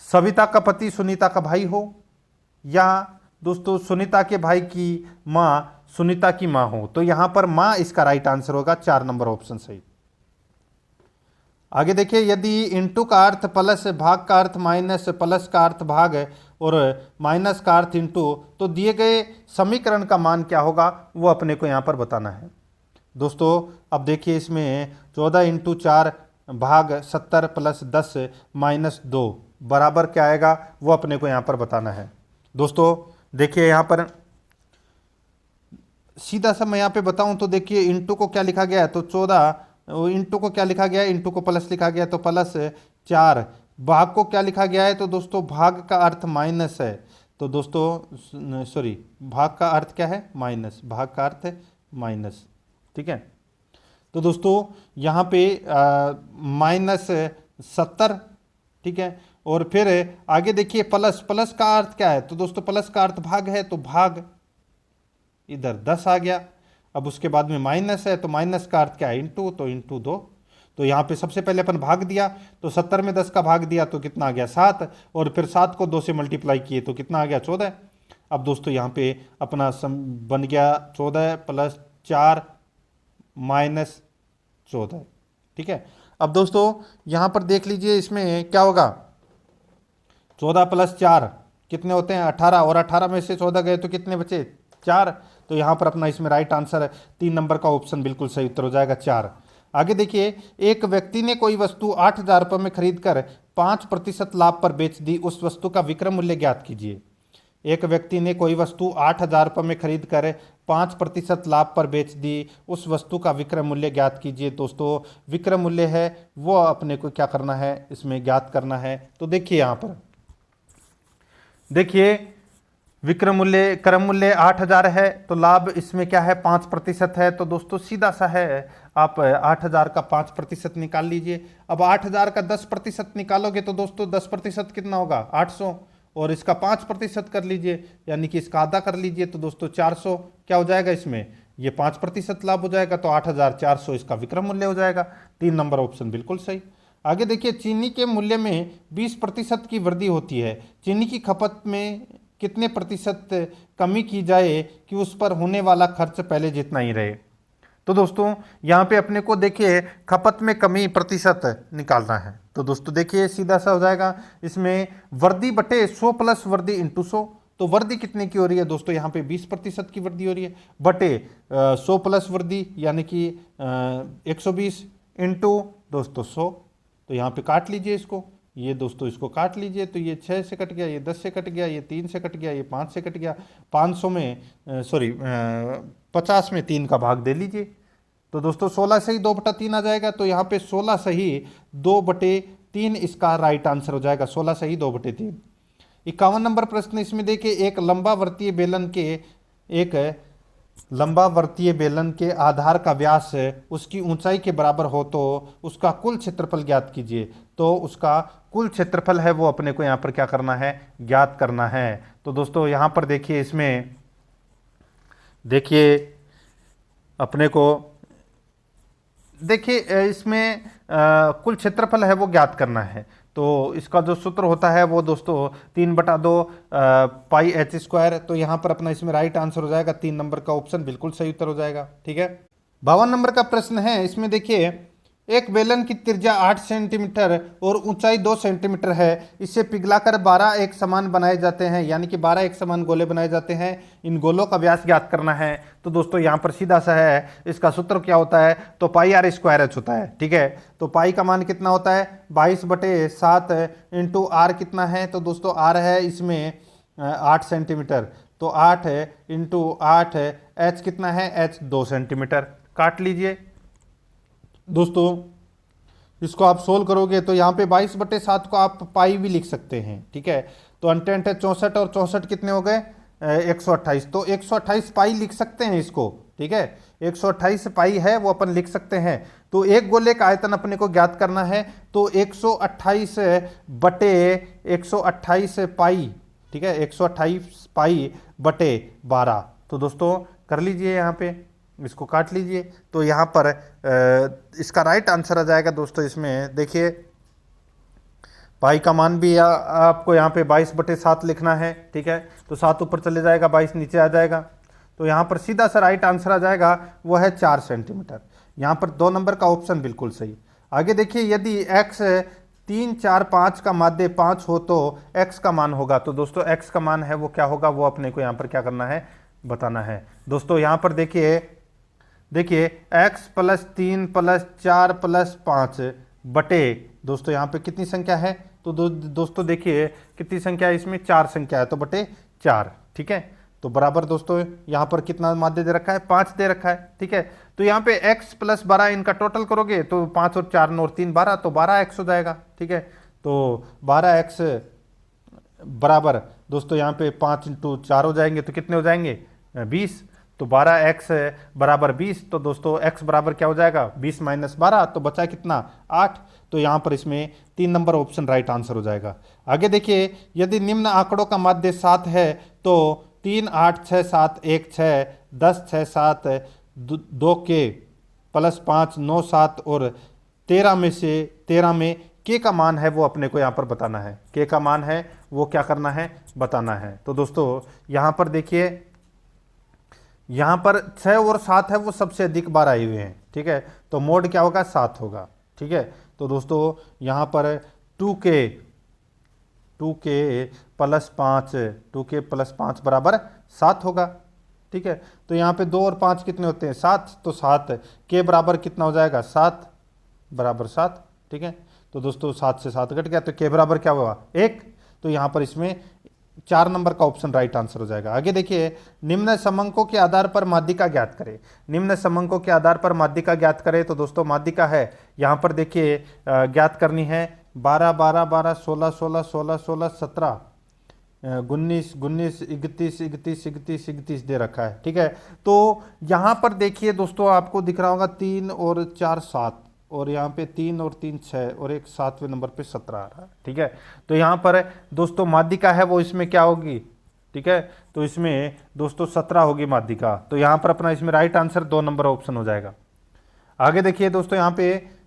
सविता का पति सुनीता का भाई हो या दोस्तों सुनीता के भाई की माँ सुनीता की माँ हो। तो यहाँ पर माँ इसका राइट आंसर होगा। 4 नंबर ऑप्शन सही। आगे देखिए, यदि इनटू का अर्थ प्लस, भाग का अर्थ माइनस, प्लस का अर्थ भाग और माइनस का अर्थ इनटू, तो दिए गए समीकरण का मान क्या होगा वो अपने को यहाँ पर बताना है। दोस्तों अब देखिए इसमें 14 × 4 भाग 70 प्लस 10 माइनस 2 बराबर क्या आएगा वो अपने को यहाँ पर बताना है। दोस्तों देखिए यहाँ पर सीधा सा मैं यहाँ पे बताऊँ तो देखिए इंटू को क्या लिखा गया है, तो 14 इंटू को क्या लिखा गया है, इंटू को प्लस लिखा गया है तो प्लस 4। भाग को क्या लिखा गया है, तो दोस्तों भाग का अर्थ माइनस है। तो दोस्तों सॉरी, भाग का अर्थ क्या है? माइनस। भाग का अर्थ है माइनस। ठीक है, तो दोस्तों यहाँ पे माइनस 70। ठीक है, और फिर आगे देखिए प्लस, प्लस का अर्थ क्या है? तो दोस्तों प्लस का अर्थ भाग है, तो भाग इधर 10 आ गया। अब उसके बाद में माइनस है, तो माइनस का अर्थ क्या है? इंटू, तो इंटू 2। तो यहाँ पे सबसे पहले अपन भाग दिया, तो 70 में 10 का भाग दिया तो कितना आ गया 7, और फिर 7 को 2 से मल्टीप्लाई किए तो कितना आ गया 14। अब दोस्तों यहाँ पे अपना बन गया 14 + 4 - 14, ठीक है। अब दोस्तों यहाँ पर देख लीजिए इसमें क्या होगा, 14 + 4 कितने होते हैं 18, और 18 में से 14 गए तो कितने बचे 4। तो यहाँ पर अपना इसमें राइट आंसर 3 नंबर का ऑप्शन बिल्कुल सही उत्तर हो जाएगा 4। आगे देखिए, एक व्यक्ति ने कोई वस्तु 8,000 रुपये में खरीद कर 5% लाभ पर बेच दी, उस वस्तु का विक्रय मूल्य ज्ञात कीजिए। एक व्यक्ति ने कोई वस्तु 8,000 रुपये में खरीद कर 5% लाभ पर बेच दी, उस वस्तु का विक्रय मूल्य ज्ञात कीजिए। दोस्तों विक्रय मूल्य है वो अपने को क्या करना है, इसमें ज्ञात करना है। तो देखिए यहाँ पर देखिए विक्रय मूल्य क्रय मूल्य 8,000 है, तो लाभ इसमें क्या है 5% है। तो दोस्तों सीधा सा है, आप 8,000 का 5% निकाल लीजिए। अब 8,000 का 10% निकालोगे तो दोस्तों 10% कितना होगा 800, और इसका 5% कर लीजिए, यानी कि इसका आधा कर लीजिए, तो दोस्तों 400 क्या हो जाएगा, इसमें ये 5% लाभ हो जाएगा, तो 8,400 इसका विक्रय मूल्य हो जाएगा। 3 नंबर ऑप्शन बिल्कुल सही। आगे देखिए, चीनी के मूल्य में 20% की वृद्धि होती है, चीनी की खपत में कितने प्रतिशत कमी की जाए कि उस पर होने वाला खर्च पहले जितना ही रहे। तो दोस्तों यहाँ पे अपने को देखिए खपत में कमी प्रतिशत निकालना है। तो दोस्तों देखिए सीधा सा हो जाएगा, इसमें वृद्धि बटे 100 + वृद्धि × 100। तो वृद्धि कितने की हो रही है दोस्तों, यहाँ पे 20% की वृद्धि हो रही है, बटे 100 + वृद्धि यानी कि 120 इंटू दोस्तों 100। तो यहाँ पे काट लीजिए इसको, ये दोस्तों इसको काट लीजिए, तो ये 6 से कट गया, ये 10 से कट गया, ये 3 से कट गया, ये 5 से कट गया, 500 में 50 में 3 का भाग दे लीजिए। तो दोस्तों 16 से ही 2/3 आ जाएगा, तो यहाँ पे 16 से ही 2/3 इसका राइट आंसर हो जाएगा, 16 से ही 2/3। 51 नंबर प्रश्न इसमें देखिए, एक लंबावर्तीय बेलन के आधार का व्यास उसकी ऊंचाई के बराबर हो तो उसका कुल क्षेत्रफल ज्ञात कीजिए। तो उसका कुल क्षेत्रफल है वो अपने को यहाँ पर क्या करना है, ज्ञात करना है। तो दोस्तों यहाँ पर देखिए, इसमें देखिए अपने को देखिए इसमें कुल क्षेत्रफल है वो ज्ञात करना है। तो इसका जो सूत्र होता है वो दोस्तों 3/2 πh²। तो यहाँ पर अपना इसमें राइट आंसर हो जाएगा 3 नंबर का ऑप्शन बिल्कुल सही उत्तर हो जाएगा, ठीक है। 52 नंबर का प्रश्न है, इसमें देखिए एक बेलन की त्रिज्या 8 सेंटीमीटर और ऊंचाई 2 सेंटीमीटर है, इसे पिघलाकर 12 एक समान बनाए जाते हैं, यानी कि 12 एक समान गोले बनाए जाते हैं, इन गोलों का व्यास ज्ञात करना है। तो दोस्तों यहाँ पर सीधा सा है, इसका सूत्र क्या होता है, तो πr² होता है, ठीक है। तो पाई का मान कितना होता है 22/7 इंटू r कितना है, तो दोस्तों r है इसमें 8 सेंटीमीटर, तो 8 इंटू 8 h कितना है, h 2 सेंटीमीटर। काट लीजिए दोस्तों, इसको आप सोल्व करोगे तो यहाँ पे 22/7 को आप पाई भी लिख सकते हैं, ठीक है। तो अंटे 64 और 64 कितने हो गए 128, तो 128 पाई लिख सकते हैं इसको, ठीक है। 128 पाई है वो अपन लिख सकते हैं। तो एक गोले का आयतन अपने को ज्ञात करना है, तो 128/128 पाई, ठीक है, 128 पाई बटे 12। तो दोस्तों कर लीजिए, यहाँ पे इसको काट लीजिए। तो यहाँ पर इसका राइट आंसर आ जाएगा दोस्तों, इसमें देखिए पाई का मान भी आपको यहाँ पे 22/7 लिखना है, ठीक है। तो 7 ऊपर चले जाएगा, 22 नीचे आ जाएगा। तो यहाँ पर सीधा सा राइट आंसर आ जाएगा वो है 4 सेंटीमीटर। यहाँ पर 2 नंबर का ऑप्शन बिल्कुल सही। आगे देखिए, यदि x 3, 4, 5 का माध्य 5 हो तो x का मान होगा। तो दोस्तों x का मान है वो क्या होगा, वो अपने को यहाँ पर क्या करना है, बताना है। दोस्तों यहाँ पर देखिए x + 3 + 4 + 5 बटे दोस्तों यहाँ पे कितनी संख्या है, तो दोस्तों देखिए कितनी संख्या है इसमें, 4 संख्या है, तो बटे 4, ठीक है। तो बराबर दोस्तों यहाँ पर कितना माध्य दे रखा है, 5 दे रखा है, ठीक है। तो यहाँ पे x + 12 इनका टोटल करोगे तो 5 और 4 और 3 12, तो 12x हो जाएगा, ठीक है। तो 12x बराबर दोस्तों यहाँ पे 5 × 4 हो जाएंगे, तो कितने हो जाएंगे 20। तो 12x बराबर 20। तो दोस्तों x बराबर क्या हो जाएगा 20 - 12, तो बचा कितना 8। तो यहाँ पर इसमें 3 नंबर ऑप्शन राइट आंसर हो जाएगा। आगे देखिए, यदि निम्न आंकड़ों का माध्य 7 है तो 3, 8, 6, 7, 1, 6, 10, 6, 7, 2 के +5, 9, 7 और 13 में के का मान है वो अपने को यहाँ पर बताना है। के का मान है वो क्या करना है, बताना है। तो दोस्तों यहाँ पर देखिए, यहाँ पर 6 और 7 है वो सबसे अधिक बार आए हुए हैं, ठीक है। तो मोड क्या होगा, 7 होगा, ठीक है। तो दोस्तों यहाँ पर 2k प्लस 5 बराबर 7 होगा, ठीक है। तो यहाँ पे 2 और 5 कितने होते हैं, 7, तो 7 के बराबर कितना हो जाएगा, 7 बराबर 7, ठीक है। तो दोस्तों 7 से 7 कट गया, तो के बराबर क्या हुआ, 1। तो यहाँ पर इसमें 4 नंबर का ऑप्शन राइट आंसर हो जाएगा। आगे देखिए, निम्न समंकों के आधार पर माध्यिका ज्ञात करें। निम्न समंकों के आधार पर माध्यिका ज्ञात करें। तो दोस्तों माध्यिका है यहाँ पर देखिए ज्ञात करनी है 12 12 12 16 16 16 16 17 19 19 31 31 31 31 दे रखा है, ठीक है। तो यहाँ पर देखिए दोस्तों आपको दिख रहा होगा 3 और 4 7, और यहाँ पे 3 और 3 6, और एक 7वें नंबर पे 17 आ रहा है, ठीक है। तो यहाँ पर दोस्तों माध्यिका है वो इसमें क्या होगी, ठीक है। तो इसमें दोस्तों 17 होगी माध्यिका। तो यहाँ पर अपना इसमें राइट आंसर 2 नंबर ऑप्शन हो जाएगा। आगे देखिए दोस्तों,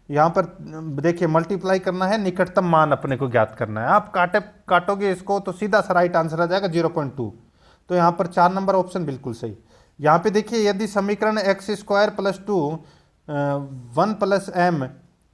यहाँ पर देखिए मल्टीप्लाई करना है, निकटतम मान अपने को ज्ञात करना है। आप काटोगे इसको तो सीधा सा राइट आंसर आ जाएगा 0.2। तो यहाँ पर 4 नंबर ऑप्शन बिल्कुल सही। यहाँ पे देखिए, यदि समीकरण x² + 2 1 + m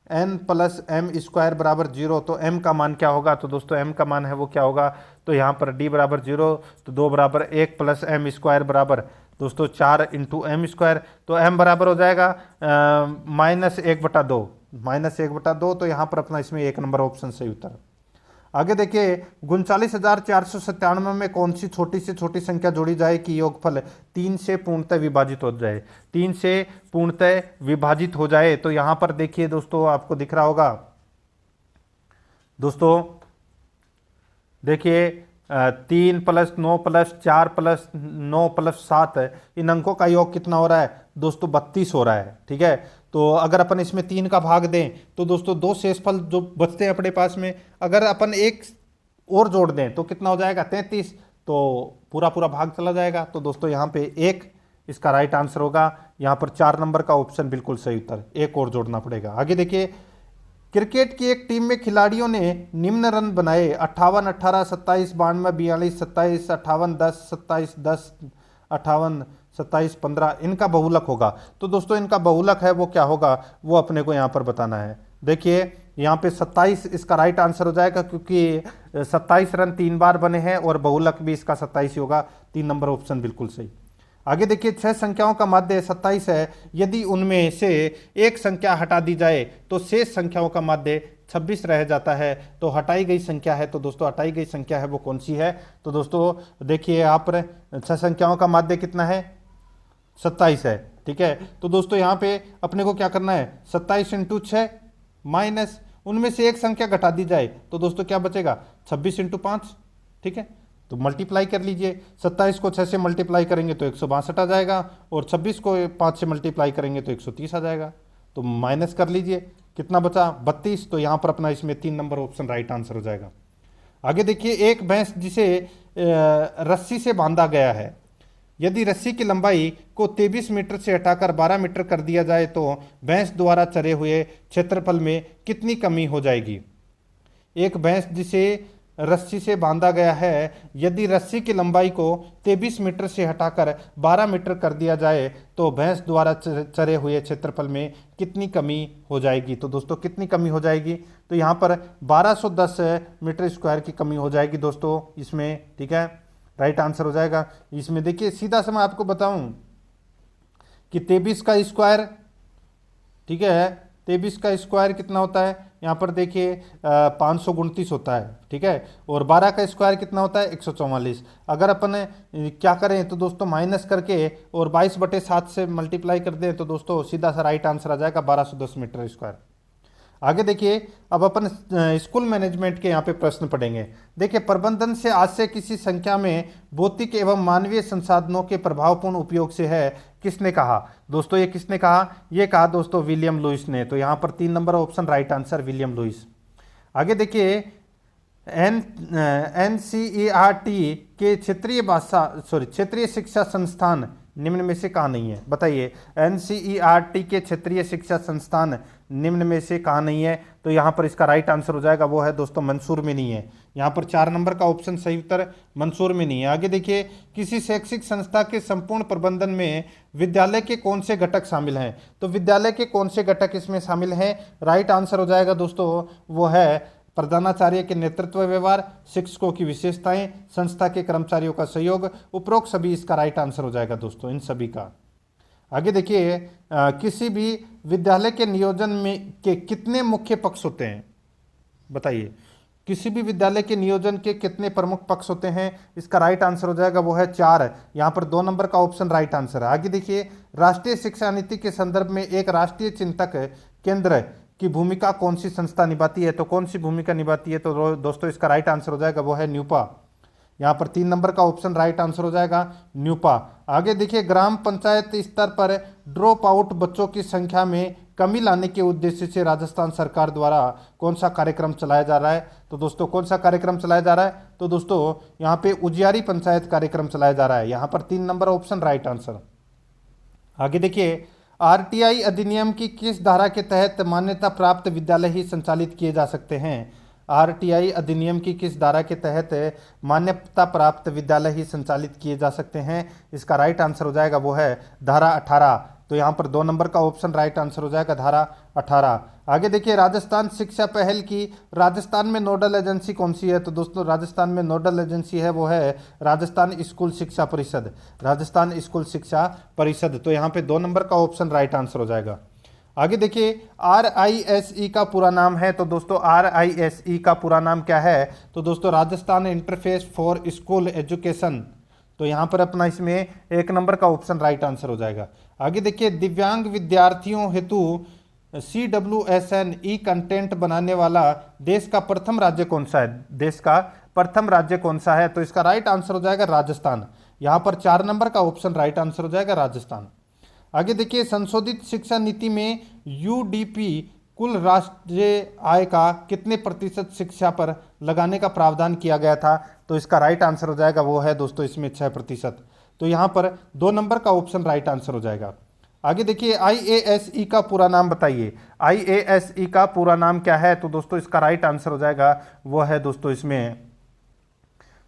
n + m² बराबर 0, तो m का मान क्या होगा। तो दोस्तों m का मान है वो क्या होगा, तो यहाँ पर d बराबर 0, तो 2 बराबर 1 + m² बराबर दोस्तों 4 × m²। तो m बराबर हो जाएगा -1/2, -1/2। तो यहाँ पर अपना इसमें 1 नंबर ऑप्शन सही उत्तर। आगे देखिए, 39,497 में कौन सी छोटी से छोटी संख्या जोड़ी जाए कि योगफल 3 से पूर्णतः विभाजित हो जाए। 3 से पूर्णतः विभाजित हो जाए। तो यहाँ पर देखिए दोस्तों आपको दिख रहा होगा दोस्तों, देखिए 3 + 9 + 4 + 9 + 7, इन अंकों का योग कितना हो रहा है दोस्तों, 32 हो रहा है, ठीक है। तो अगर अपन इसमें 3 का भाग दें तो दोस्तों 2 शेषफल जो बचते हैं अपने पास में, अगर अपन एक और जोड़ दें तो कितना हो जाएगा, 33। तो पूरा भाग चला जाएगा। तो दोस्तों यहाँ पे 1 इसका राइट आंसर होगा। यहाँ पर 4 नंबर का ऑप्शन बिल्कुल सही उत्तर, 1 और जोड़ना पड़ेगा। आगे देखिए, क्रिकेट की एक टीम में खिलाड़ियों ने निम्न रन बनाए 58 18 27 92 42 27 58 10 27 10 58 27 15, इनका बहुलक होगा। तो दोस्तों इनका बहुलक है वो क्या होगा, वो अपने को यहाँ पर बताना है। देखिए यहाँ पे 27 इसका राइट आंसर हो जाएगा, क्योंकि 27 रन 3 बार बने हैं और बहुलक भी इसका 27 ही होगा। 3 नंबर ऑप्शन बिल्कुल सही। आगे देखिए, 6 संख्याओं का माध्य 27 है। यदि उनमें से एक संख्या हटा दी जाए तो शेष संख्याओं का माध्य 26 रह जाता है। तो हटाई गई संख्या है, तो दोस्तों हटाई गई संख्या है वो कौन सी है। तो दोस्तों देखिए यहाँ पर 6 संख्याओं का माध्य कितना है, 27 है, ठीक है। तो दोस्तों यहाँ पे अपने को क्या करना है, 27 × 6 माइनस उनमें से एक संख्या घटा दी जाए तो दोस्तों क्या बचेगा, 26 × 5, ठीक है। तो मल्टीप्लाई कर लीजिए, 27 को 6 से मल्टीप्लाई करेंगे तो 162 आ जाएगा, और 26 को 5 से मल्टीप्लाई करेंगे तो 130 आ जाएगा। तो माइनस कर लीजिए, कितना बचा, 32। तो यहाँ पर अपना इसमें 3 नंबर ऑप्शन राइट आंसर हो जाएगा। आगे देखिए, एक भैंस जिसे रस्सी से बांधा गया है, यदि रस्सी की लंबाई को 23 मीटर से हटाकर 12 मीटर कर दिया जाए तो भैंस द्वारा चरे हुए क्षेत्रफल में कितनी कमी हो जाएगी। एक भैंस जिसे रस्सी से बांधा गया है, यदि रस्सी की लंबाई को 23 मीटर से हटाकर 12 मीटर कर दिया जाए तो भैंस द्वारा चरे हुए क्षेत्रफल में कितनी कमी हो जाएगी। तो दोस्तों कितनी कमी हो जाएगी, तो यहाँ पर 1210 मीटर स्क्वायर की कमी हो जाएगी दोस्तों इसमें, ठीक है। राइट आंसर हो जाएगा इसमें। देखिए सीधा सा मैं आपको बताऊं कि 23 का स्क्वायर, ठीक है, 23 का स्क्वायर कितना होता है, यहाँ पर देखिए 529 होता है, ठीक है। और 12 का स्क्वायर कितना होता है, 144। अगर अपन क्या करें तो दोस्तों माइनस करके और 22/7 से मल्टीप्लाई कर दें तो दोस्तों सीधा सा राइट आंसर आ जाएगा 1210 मीटर स्क्वायर। आगे देखिए, अब अपन स्कूल मैनेजमेंट के यहाँ पे प्रश्न पढ़ेंगे। देखिए, प्रबंधन से आज से किसी संख्या में भौतिक एवं मानवीय संसाधनों के प्रभावपूर्ण उपयोग से है, किसने कहा। दोस्तों ये किसने कहा, ये कहा दोस्तों विलियम लुइस ने। तो यहाँ पर 3 number option right answer William Lewis. आगे देखिए, NCERT के क्षेत्रीय शिक्षा संस्थान निम्न में से कहाँ नहीं है, बताइए। NCERT के क्षेत्रीय शिक्षा संस्थान निम्न में से कहाँ नहीं है? तो यहाँ पर इसका राइट आंसर हो जाएगा वो है दोस्तों मंसूर में नहीं है। यहाँ पर 4 नंबर का ऑप्शन सही उत्तर मंसूर में नहीं है। आगे देखिए, किसी शैक्षिक संस्था के संपूर्ण प्रबंधन में विद्यालय के कौन से घटक शामिल हैं? तो विद्यालय के कौन से घटक इसमें शामिल हैं? राइट आंसर हो जाएगा दोस्तों वो है प्रधानाचार्य के नेतृत्व व्यवहार, शिक्षकों की विशेषताएं, संस्था के कर्मचारियों का सहयोग, उपरोक्त सभी इसका राइट आंसर हो जाएगा दोस्तों इन सभी का। आगे देखिए, किसी भी विद्यालय के नियोजन में के कितने मुख्य पक्ष होते हैं? बताइए, किसी भी विद्यालय के नियोजन के कितने प्रमुख पक्ष होते हैं? इसका राइट आंसर हो जाएगा वो है 4। यहाँ पर 2 नंबर का ऑप्शन राइट आंसर है। आगे देखिए, राष्ट्रीय शिक्षा नीति के संदर्भ में एक राष्ट्रीय चिंतक केंद्र की भूमिका कौन सी संस्था निभाती है? तो कौन सी भूमिका निभाती है? तो दोस्तों इसका राइट आंसर हो जाएगा वो है न्यूपा। यहाँ पर 3 नंबर का ऑप्शन राइट आंसर हो जाएगा न्यूपा। आगे देखिए, ग्राम पंचायत स्तर पर ड्रॉप आउट बच्चों की संख्या में कमी लाने के उद्देश्य से राजस्थान सरकार द्वारा कौन सा कार्यक्रम चलाया जा रहा है? तो दोस्तों कौन सा कार्यक्रम चलाया जा रहा है? तो दोस्तों यहाँ पे उजियारी पंचायत कार्यक्रम चलाया जा रहा है। यहाँ पर 3 नंबर ऑप्शन राइट आंसर। आगे देखिए, आरटीआई अधिनियम की किस धारा के तहत मान्यता प्राप्त विद्यालय ही संचालित किए जा सकते हैं? आरटीआई अधिनियम की किस धारा के तहत मान्यता प्राप्त विद्यालय ही संचालित किए जा सकते हैं? इसका राइट आंसर हो जाएगा वो है धारा 18। तो यहाँ पर 2 नंबर का ऑप्शन राइट आंसर हो जाएगा धारा 18। आगे देखिए, राजस्थान शिक्षा पहल की राजस्थान में नोडल एजेंसी कौन सी है? तो दोस्तों राजस्थान में नोडल एजेंसी है वो है राजस्थान स्कूल शिक्षा परिषद। राजस्थान स्कूल शिक्षा परिषद। तो यहाँ पे 2 नंबर का ऑप्शन राइट आंसर हो जाएगा। आगे देखिए, RISE का पूरा नाम है। तो दोस्तों RISE का पूरा नाम क्या है? तो दोस्तों Rajasthan interface for school education. तो यहाँ पर अपना इसमें 1 नंबर का ऑप्शन राइट आंसर हो जाएगा। आगे देखिए, दिव्यांग विद्यार्थियों हेतु CWSN ई कंटेंट बनाने वाला देश का प्रथम राज्य कौन सा है? देश का प्रथम राज्य कौन सा है? तो इसका राइट आंसर हो जाएगा राजस्थान। यहाँ पर 4 नंबर का ऑप्शन राइट आंसर हो जाएगा राजस्थान। आगे देखिए, संशोधित शिक्षा नीति में UDP कुल राष्ट्रीय आय का कितने प्रतिशत शिक्षा पर लगाने का प्रावधान किया गया था? तो इसका राइट आंसर हो जाएगा वो है दोस्तों इसमें 6%। तो यहाँ पर 2 नंबर का ऑप्शन राइट आंसर हो जाएगा। आगे देखिए, IASE का पूरा नाम बताइए। IASE का पूरा नाम क्या है? तो दोस्तों इसका राइट आंसर हो जाएगा वो है दोस्तों इसमें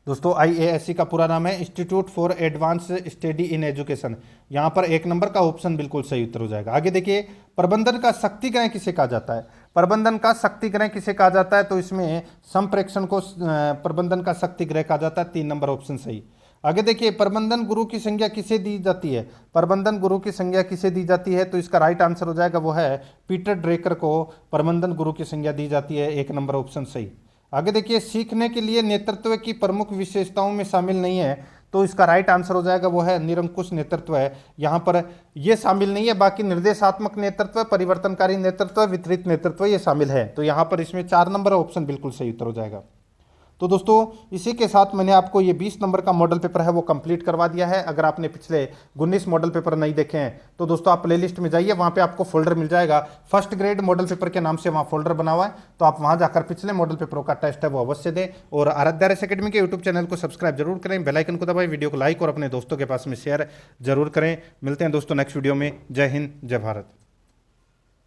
दोस्तों IASE का पूरा नाम है institute for advance study in education. यहाँ पर 1 नंबर का ऑप्शन बिल्कुल सही उत्तर हो जाएगा। आगे देखिए, प्रबंधन का शक्तिग्रह किसे कहा जाता है? प्रबंधन का शक्तिग्रह किसे कहा जाता है? तो इसमें संप्रेक्षण को प्रबंधन का शक्तिग्रह कहा जाता है। 3 नंबर ऑप्शन सही। आगे देखिए, प्रबंधन गुरु की संज्ञा किसे दी जाती है? प्रबंधन गुरु की संज्ञा किसे दी जाती है? तो इसका राइट आंसर हो जाएगा वो है पीटर ड्रेकर को प्रबंधन गुरु की संज्ञा दी जाती है। 1 नंबर ऑप्शन सही। आगे देखिए, सीखने के लिए नेतृत्व की प्रमुख विशेषताओं में शामिल नहीं है। तो इसका राइट आंसर हो जाएगा वो है निरंकुश नेतृत्व है। यहाँ पर ये शामिल नहीं है, बाकी निर्देशात्मक नेतृत्व, परिवर्तनकारी नेतृत्व, वितरित नेतृत्व ये शामिल है। तो यहाँ पर इसमें 4 नंबर ऑप्शन बिल्कुल सही उत्तर हो जाएगा। तो दोस्तों इसी के साथ मैंने आपको ये 20 नंबर का मॉडल पेपर है वो कंप्लीट करवा दिया है। अगर आपने पिछले 19 मॉडल पेपर नहीं देखे हैं तो दोस्तों आप प्लेलिस्ट में जाइए, वहाँ पे आपको फोल्डर मिल जाएगा फर्स्ट ग्रेड मॉडल पेपर के नाम से, वहाँ फोल्डर बना हुआ है। तो आप वहाँ जाकर पिछले मॉडल पेपरों का टेस्ट है वो अवश्य दें और आराध्या रेस अकेडमी के यूट्यूब चैनल को सब्सक्राइब जरूर करें, बेल आइकन को दबाएं, वीडियो को लाइक और अपने दोस्तों के पास में शेयर जरूर करें। मिलते हैं दोस्तों नेक्स्ट वीडियो में। जय हिंद, जय भारत।